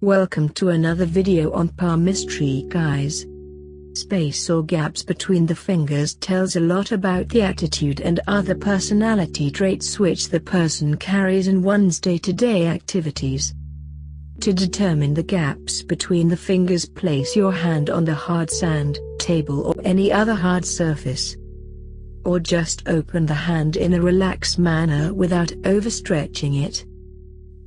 Welcome to another video on palmistry, guys. Space or gaps between the fingers tells a lot about the attitude and other personality traits which the person carries in one's day-to-day activities. To determine the gaps between the fingers, place your hand on the hard sand, table or any other hard surface. Or just open the hand in a relaxed manner without overstretching it.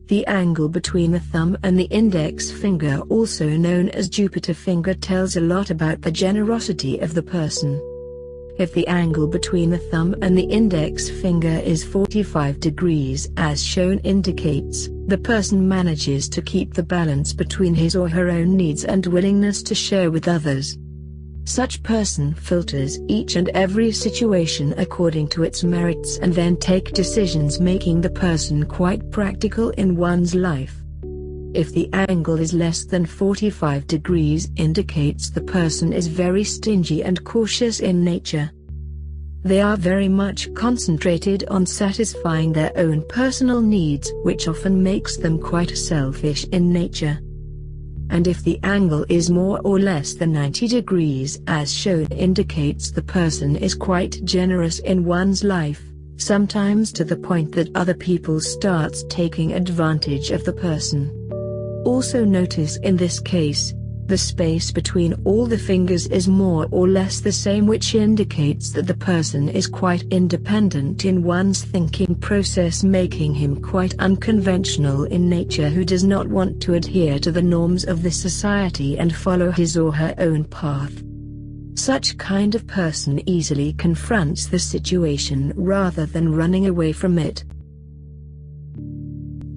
The angle between the thumb and the index finger, also known as Jupiter finger, tells a lot about the generosity of the person. If the angle between the thumb and the index finger is 45 degrees as shown, indicates the person manages to keep the balance between his or her own needs and willingness to share with others. Such person filters each and every situation according to its merits and then take decisions, making the person quite practical in one's life. If the angle is less than 45 degrees, indicates the person is very stingy and cautious in nature. They are very much concentrated on satisfying their own personal needs, which often makes them quite selfish in nature. And if the angle is more or less than 90 degrees as shown, indicates the person is quite generous in one's life, sometimes to the point that other people start taking advantage of the person. Also notice in this case, the space between all the fingers is more or less the same, which indicates that the person is quite independent in one's thinking process, making him quite unconventional in nature, who does not want to adhere to the norms of the society and follow his or her own path. Such kind of person easily confronts the situation rather than running away from it.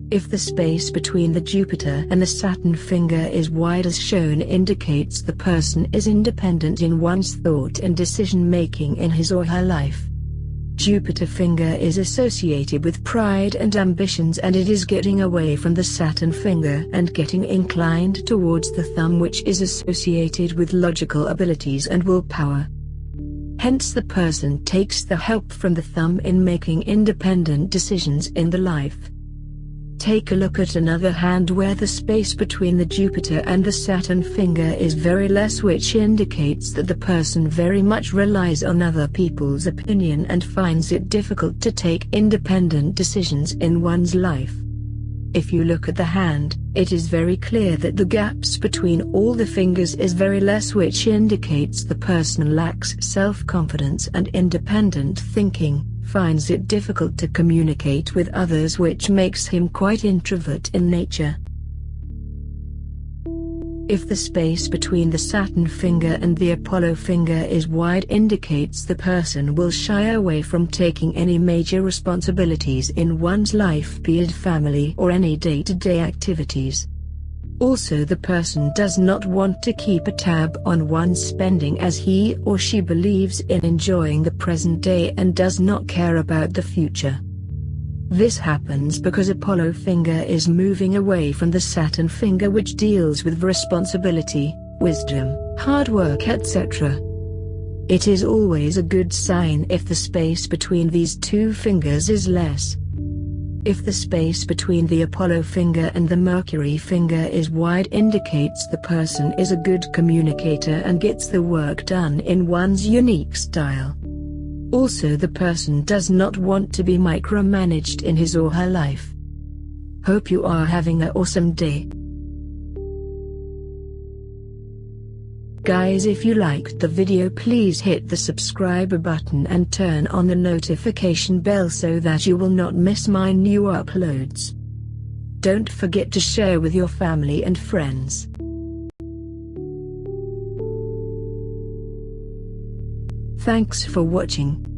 If the space between the Jupiter and the Saturn finger is wide as shown, indicates the person is independent in one's thought and decision making in his or her life. Jupiter finger is associated with pride and ambitions, and it is getting away from the Saturn finger and getting inclined towards the thumb, which is associated with logical abilities and willpower. Hence the person takes the help from the thumb in making independent decisions in the life. Take a look at another hand where the space between the Jupiter and the Saturn finger is very less, which indicates that the person very much relies on other people's opinion and finds it difficult to take independent decisions in one's life. If you look at the hand, it is very clear that the gaps between all the fingers is very less, which indicates the person lacks self-confidence and independent thinking, finds it difficult to communicate with others, which makes him quite introvert in nature. If the space between the Saturn finger and the Apollo finger is wide, indicates the person will shy away from taking any major responsibilities in one's life, be it family or any day-to-day activities. Also, the person does not want to keep a tab on one's spending, as he or she believes in enjoying the present day and does not care about the future. This happens because Apollo finger is moving away from the Saturn finger, which deals with responsibility, wisdom, hard work, etc. It is always a good sign if the space between these two fingers is less. If the space between the Apollo finger and the Mercury finger is wide, indicates the person is a good communicator and gets the work done in one's unique style. Also, the person does not want to be micromanaged in his or her life. Hope you are having an awesome day. Guys, if you liked the video, please hit the subscribe button and turn on the notification bell so that you will not miss my new uploads. Don't forget to share with your family and friends. Thanks for watching.